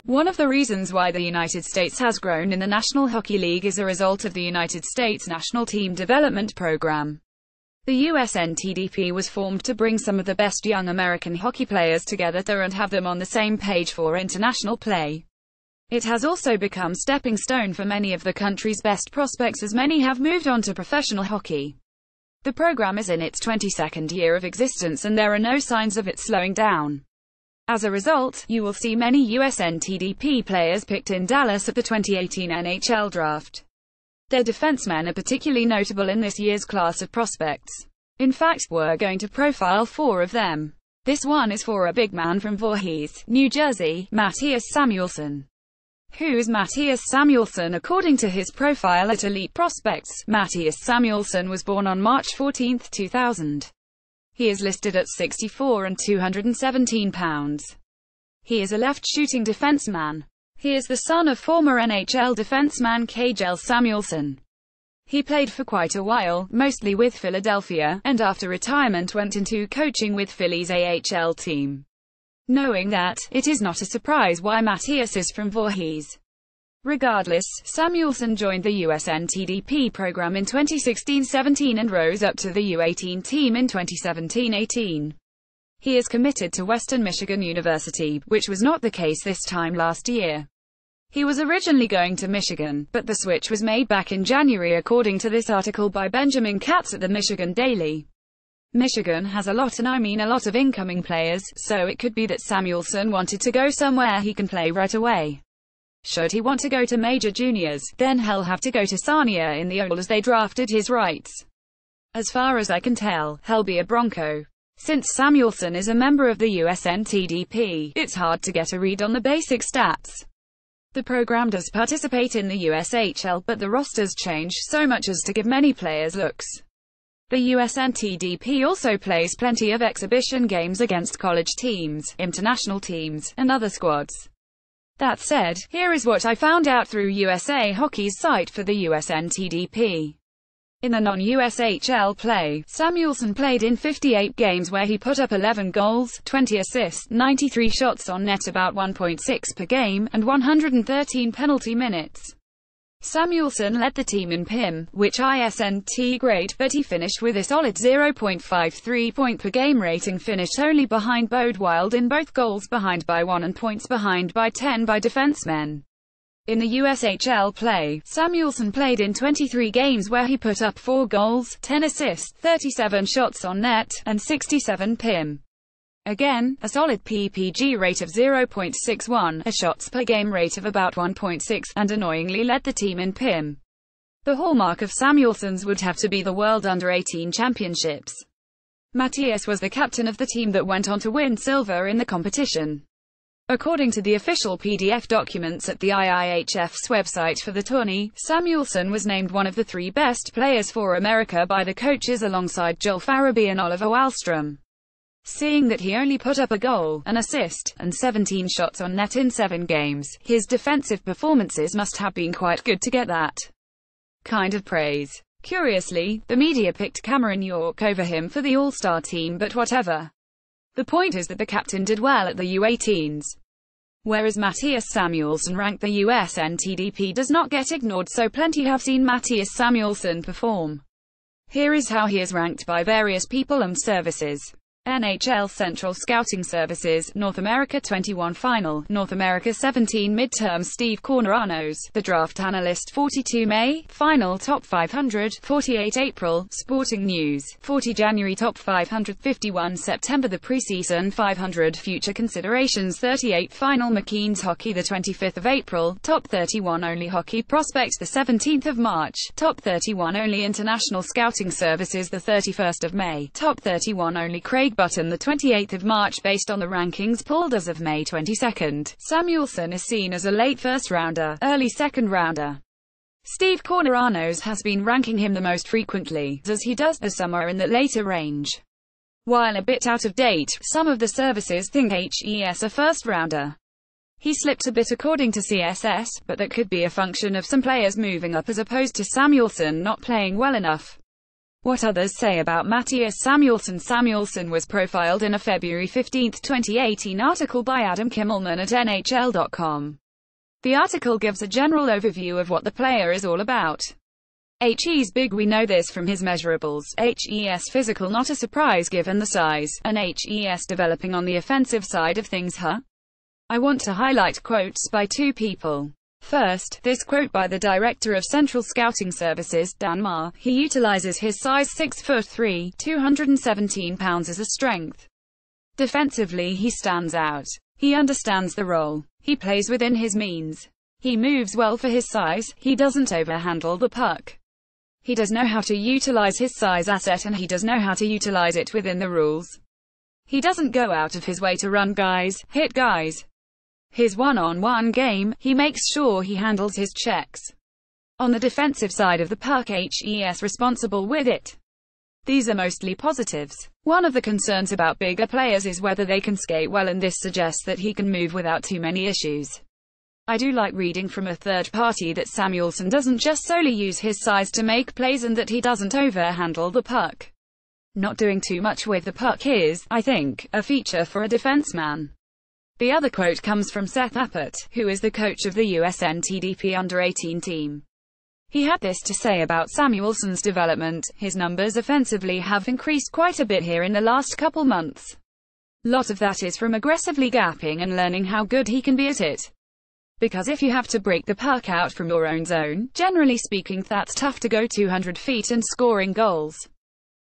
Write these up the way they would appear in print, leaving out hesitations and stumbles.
One of the reasons why the United States has grown in the National Hockey League is a result of the United States National Team Development Program. The USNTDP was formed to bring some of the best young American hockey players together and have them on the same page for international play. It has also become a stepping stone for many of the country's best prospects, as many have moved on to professional hockey. The program is in its 22nd year of existence and there are no signs of it slowing down. As a result, you will see many USNTDP players picked in Dallas at the 2018 NHL draft. Their defensemen are particularly notable in this year's class of prospects. In fact, we're going to profile 4 of them. This one is for a big man from Voorhees, New Jersey, Mattias Samuelsson. Who's Mattias Samuelsson? According to his profile at Elite Prospects, Mattias Samuelsson was born on March 14, 2000. He is listed at 6'4" and 217 pounds. He is a left-shooting defenseman. He is the son of former NHL defenseman Kjell Samuelsson. He played for quite a while, mostly with Philadelphia, and after retirement went into coaching with Philly's AHL team. Knowing that, it is not a surprise why Mattias is from Voorhees. Regardless, Samuelsson joined the USNTDP program in 2016-17 and rose up to the U18 team in 2017-18. He is committed to Western Michigan University, which was not the case this time last year. He was originally going to Michigan, but the switch was made back in January according to this article by Benjamin Katz at the Michigan Daily. Michigan has a lot, and I mean a lot, of incoming players, so it could be that Samuelsson wanted to go somewhere he can play right away. Should he want to go to major juniors, then he'll have to go to Sarnia in the OL as they drafted his rights. As far as I can tell, he'll be a Bronco. Since Samuelsson is a member of the USNTDP, it's hard to get a read on the basic stats. The program does participate in the USHL, but the rosters change so much as to give many players looks. The USNTDP also plays plenty of exhibition games against college teams, international teams, and other squads. That said, here is what I found out through USA Hockey's site for the USNTDP. In the non-USHL play, Samuelsson played in 58 games where he put up 11 goals, 20 assists, 93 shots on net, about 1.6 per game, and 113 penalty minutes. Samuelsson led the team in PIM, which isn't great, but he finished with a solid 0.53 point per game rating, finished only behind Bodwild in both goals behind by 1 and points behind by 10 by defensemen. In the USHL play, Samuelsson played in 23 games where he put up 4 goals, 10 assists, 37 shots on net, and 67 PIM. Again, a solid PPG rate of 0.61, a shots per game rate of about 1.6, and annoyingly led the team in PIM. The hallmark of Samuelsson's would have to be the World Under-18 Championships. Mattias was the captain of the team that went on to win silver in the competition. According to the official PDF documents at the IIHF's website for the tourney, Samuelsson was named one of the 3 best players for America by the coaches alongside Joel Farabee and Oliver Wahlstrom. Seeing that he only put up a goal, an assist, and 17 shots on net in 7 games, his defensive performances must have been quite good to get that kind of praise. Curiously, the media picked Cameron York over him for the All-Star team, but whatever. The point is that the captain did well at the U18s. Whereas Mattias Samuelsson ranked the USNTDP does not get ignored, so plenty have seen Mattias Samuelsson perform. Here is how he is ranked by various people and services. NHL Central Scouting Services, North America 21 Final, North America 17 Midterm, Steve Corneranos, The Draft Analyst 42 May, Final Top 500, 48 April, Sporting News, 40 January Top 500, 51 September The Preseason 500, Future Considerations 38 Final McKeen's Hockey the 25th of April, Top 31 Only Hockey Prospects the 17th of March, Top 31 Only International Scouting Services the 31st of May, Top 31 Only Craig Button the 28th of March. Based on the rankings pulled as of May 22, Samuelsson is seen as a late first-rounder, early second-rounder. Steve Corneranos has been ranking him the most frequently, as he does, as somewhere in the later range. While a bit out of date, some of the services think HES a first-rounder. He slipped a bit according to CSS, but that could be a function of some players moving up as opposed to Samuelsson not playing well enough. What others say about Mattias Samuelsson. Samuelsson was profiled in a February 15, 2018 article by Adam Kimmelman at NHL.com. The article gives a general overview of what the player is all about. He's big, we know this from his measurables. He's physical, not a surprise given the size, and he's developing on the offensive side of things, huh? I want to highlight quotes by two people. First, this quote by the Director of Central Scouting Services, Dan Marr. He utilizes his size 6'3", 217 pounds as a strength. Defensively he stands out. He understands the role. He plays within his means. He moves well for his size. He doesn't overhandle the puck. He does know how to utilize his size asset, and he does know how to utilize it within the rules. He doesn't go out of his way to run guys, hit guys. His one-on-one game, he makes sure he handles his checks. On the defensive side of the puck, he's responsible with it. These are mostly positives. One of the concerns about bigger players is whether they can skate well, and this suggests that he can move without too many issues. I do like reading from a third party that Samuelsson doesn't just solely use his size to make plays, and that he doesn't overhandle the puck. Not doing too much with the puck is, I think, a feature for a defenseman. The other quote comes from Seth Appert, who is the coach of the USNTDP under-18 team. He had this to say about Samuelsson's development: his numbers offensively have increased quite a bit here in the last couple months. Lot of that is from aggressively gapping and learning how good he can be at it. Because if you have to break the puck out from your own zone, generally speaking that's tough to go 200 feet and scoring goals.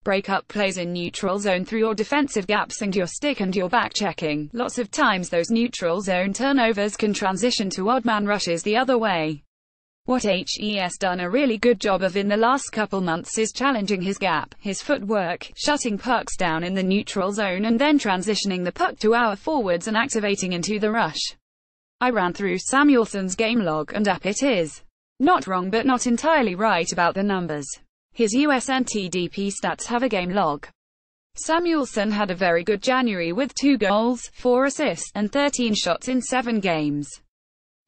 Break up plays in neutral zone through your defensive gaps and your stick and your back checking. Lots of times those neutral zone turnovers can transition to odd man rushes the other way. What he's done a really good job of in the last couple months is challenging his gap, his footwork, shutting pucks down in the neutral zone, and then transitioning the puck to our forwards and activating into the rush. I ran through Samuelsson's game log, and Appert is not wrong but not entirely right about the numbers. His USNTDP stats have a game log. Samuelsson had a very good January with 2 goals, 4 assists, and 13 shots in 7 games.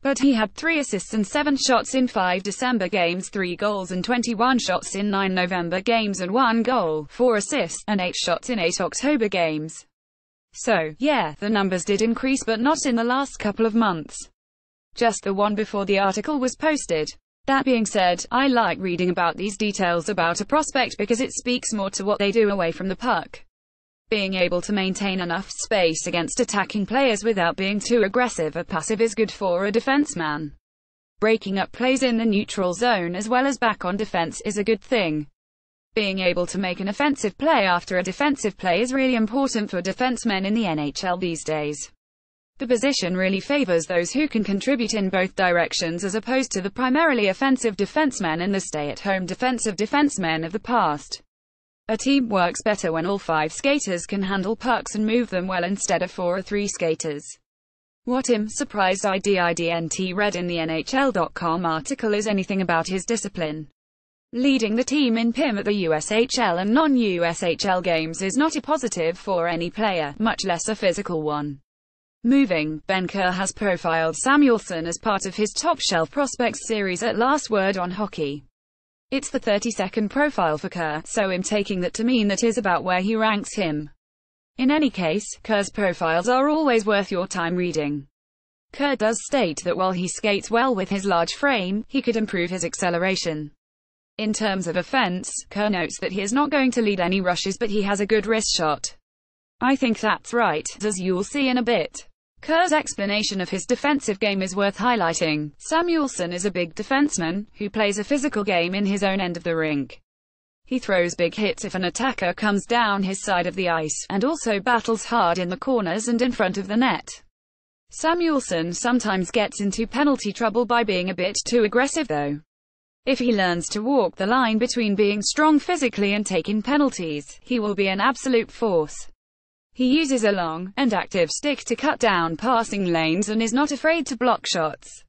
But he had 3 assists and 7 shots in 5 December games, 3 goals and 21 shots in 9 November games, and 1 goal, 4 assists, and 8 shots in 8 October games. So, yeah, the numbers did increase, but not in the last couple of months. Just the one before the article was posted. That being said, I like reading about these details about a prospect because it speaks more to what they do away from the puck. Being able to maintain enough space against attacking players without being too aggressive or passive is good for a defenseman. Breaking up plays in the neutral zone as well as back on defense is a good thing. Being able to make an offensive play after a defensive play is really important for defensemen in the NHL these days. The position really favors those who can contribute in both directions as opposed to the primarily offensive defensemen and the stay-at-home defensive defensemen of the past. A team works better when all 5 skaters can handle pucks and move them well instead of 4 or 3 skaters. What surprised I didn't read in the NHL.com article is anything about his discipline. Leading the team in PIM at the USHL and non-USHL games is not a positive for any player, much less a physical one. Moving, Ben Kerr has profiled Samuelsson as part of his Top Shelf Prospects series at Last Word on Hockey. It's the 32nd profile for Kerr, so I'm taking that to mean that is about where he ranks him. In any case, Kerr's profiles are always worth your time reading. Kerr does state that while he skates well with his large frame, he could improve his acceleration. In terms of offense, Kerr notes that he is not going to lead any rushes, but he has a good wrist shot. I think that's right, as you'll see in a bit. Kerr's explanation of his defensive game is worth highlighting. Samuelsson is a big defenseman, who plays a physical game in his own end of the rink. He throws big hits if an attacker comes down his side of the ice, and also battles hard in the corners and in front of the net. Samuelsson sometimes gets into penalty trouble by being a bit too aggressive though. If he learns to walk the line between being strong physically and taking penalties, he will be an absolute force. He uses a long and active stick to cut down passing lanes and is not afraid to block shots.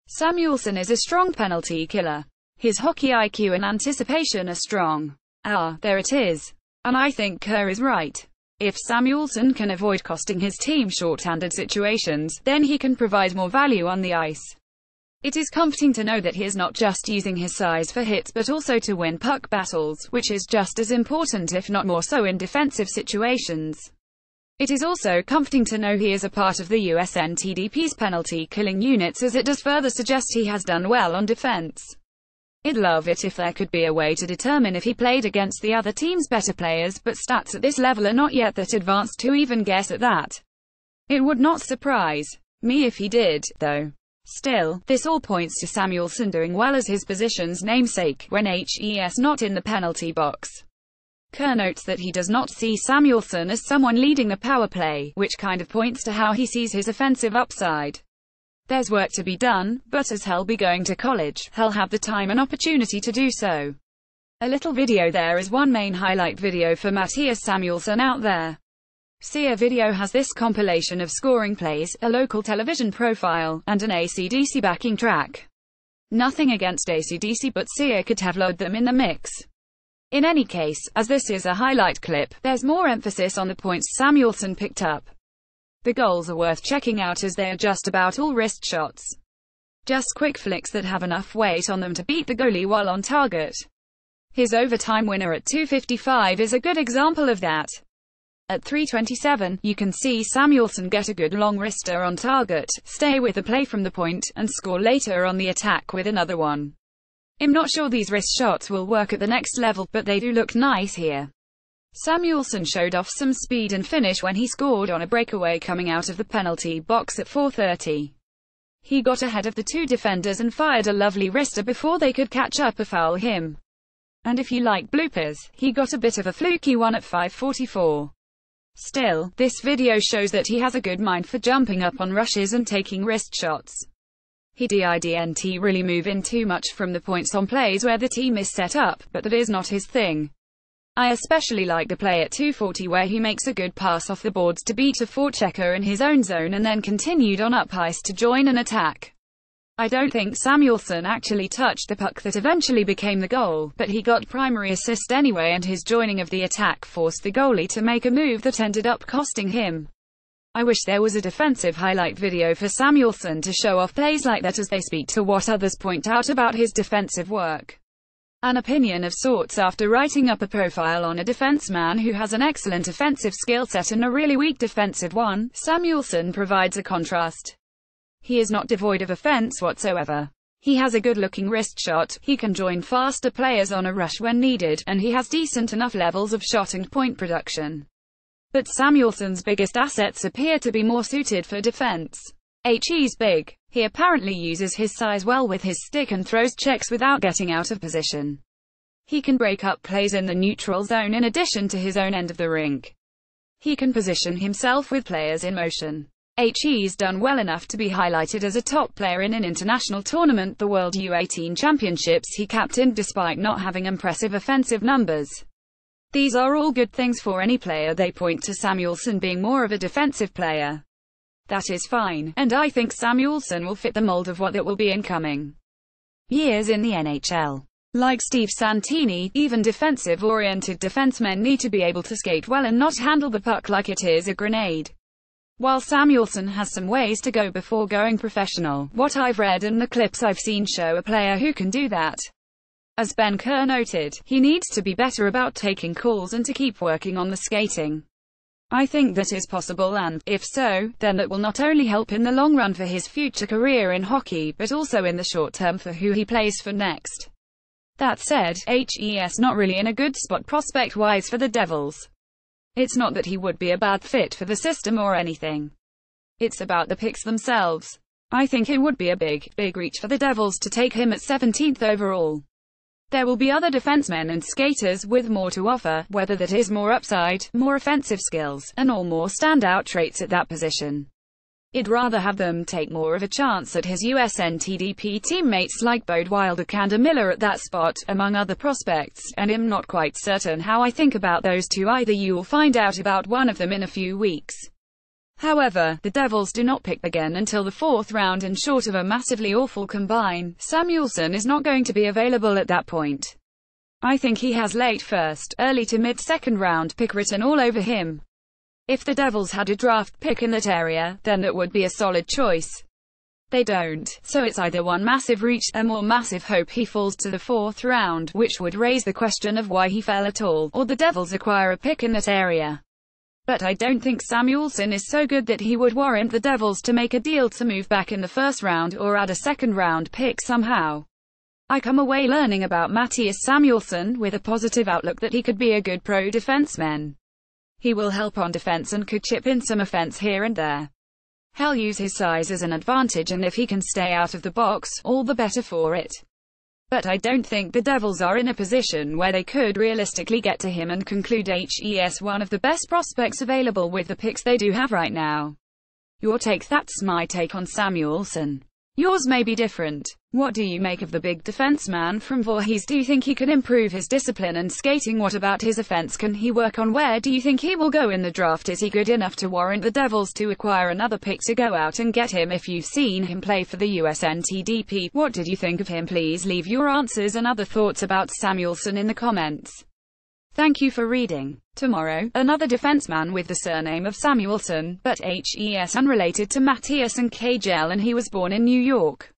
Samuelsson is a strong penalty killer. His hockey IQ and anticipation are strong. There it is. And I think Kerr is right. If Samuelsson can avoid costing his team short-handed situations, then he can provide more value on the ice. It is comforting to know that he is not just using his size for hits but also to win puck battles, which is just as important if not more so in defensive situations. It is also comforting to know he is a part of the USNTDP's penalty-killing units, as it does further suggest he has done well on defense. I'd love it if there could be a way to determine if he played against the other team's better players, but stats at this level are not yet that advanced to even guess at that. It would not surprise me if he did, though. Still, this all points to Samuelsson doing well as his position's namesake, when he's not in the penalty box. Kerr notes that he does not see Samuelsson as someone leading the power play, which kind of points to how he sees his offensive upside. There's work to be done, but as he'll be going to college, he'll have the time and opportunity to do so. A little video. There is one main highlight video for Mattias Samuelsson out there. SEA Video has this compilation of scoring plays, a local television profile, and an AC/DC backing track. Nothing against AC/DC, but SEA could have loaded them in the mix. In any case, as this is a highlight clip, there's more emphasis on the points Samuelsson picked up. The goals are worth checking out as they are just about all wrist shots. Just quick flicks that have enough weight on them to beat the goalie while on target. His overtime winner at 2:55 is a good example of that. At 3:27, you can see Samuelsson get a good long wrister on target, stay with the play from the point, and score later on the attack with another one. I'm not sure these wrist shots will work at the next level, but they do look nice here. Samuelsson showed off some speed and finish when he scored on a breakaway coming out of the penalty box at 4:30. He got ahead of the two defenders and fired a lovely wrister before they could catch up or foul him. And if you like bloopers, he got a bit of a fluky one at 5:44. Still, this video shows that he has a good mind for jumping up on rushes and taking wrist shots. He didn't really move in too much from the points on plays where the team is set up, but that is not his thing. I especially like the play at 2:40 where he makes a good pass off the boards to beat a forechecker in his own zone and then continued on up ice to join an attack. I don't think Samuelsson actually touched the puck that eventually became the goal, but he got primary assist anyway, and his joining of the attack forced the goalie to make a move that ended up costing him. I wish there was a defensive highlight video for Samuelsson to show off plays like that as they speak to what others point out about his defensive work. An opinion of sorts. After writing up a profile on a defenseman who has an excellent offensive skill set and a really weak defensive one, Samuelsson provides a contrast. He is not devoid of offense whatsoever. He has a good-looking wrist shot, he can join faster players on a rush when needed, and he has decent enough levels of shot and point production. But Samuelsson's biggest assets appear to be more suited for defense. He's big. He apparently uses his size well with his stick and throws checks without getting out of position. He can break up plays in the neutral zone in addition to his own end of the rink. He can position himself with players in motion. He's done well enough to be highlighted as a top player in an international tournament, the World U18 Championships he captained, despite not having impressive offensive numbers. These are all good things for any player. They point to Samuelsson being more of a defensive player. That is fine, and I think Samuelsson will fit the mold of what that will be in coming years in the NHL. Like Steve Santini, even defensive-oriented defensemen need to be able to skate well and not handle the puck like it is a grenade. While Samuelsson has some ways to go before going professional, what I've read and the clips I've seen show a player who can do that. As Ben Kerr noted, he needs to be better about taking calls and to keep working on the skating. I think that is possible, and, if so, then that will not only help in the long run for his future career in hockey, but also in the short term for who he plays for next. That said, he's not really in a good spot prospect-wise for the Devils. It's not that he would be a bad fit for the system or anything. It's about the picks themselves. I think it would be a big reach for the Devils to take him at 17th overall. There will be other defensemen and skaters with more to offer, whether that is more upside, more offensive skills, and or more standout traits at that position. I'd rather have them take more of a chance at his USNTDP teammates like Bode Wilder and Miller at that spot, among other prospects, and I'm not quite certain how I think about those two either. You'll find out about one of them in a few weeks. However, the Devils do not pick again until the 4th round, and short of a massively awful combine, Samuelsson is not going to be available at that point. I think he has late first, early to mid-second round pick written all over him. If the Devils had a draft pick in that area, then that would be a solid choice. They don't. So it's either one massive reach, a more massive hope he falls to the 4th round, which would raise the question of why he fell at all, or the Devils acquire a pick in that area. But I don't think Samuelsson is so good that he would warrant the Devils to make a deal to move back in the 1st round or add a 2nd round pick somehow. I come away learning about Mattias Samuelsson with a positive outlook that he could be a good pro defenseman. He will help on defense and could chip in some offense here and there. He'll use his size as an advantage, and if he can stay out of the box, all the better for it. But I don't think the Devils are in a position where they could realistically get to him and conclude he's one of the best prospects available with the picks they do have right now. Your take? That's my take on Samuelsson. Yours may be different. What do you make of the big defenseman from Voorhees? Do you think he can improve his discipline and skating? What about his offense? Can he work on? Where do you think he will go in the draft? Is he good enough to warrant the Devils to acquire another pick to go out and get him? If you've seen him play for the USNTDP, what did you think of him? Please leave your answers and other thoughts about Samuelsson in the comments. Thank you for reading. Tomorrow, another defenseman with the surname of Samuelsson, but he's unrelated to Mattias and KJ, and he was born in New York.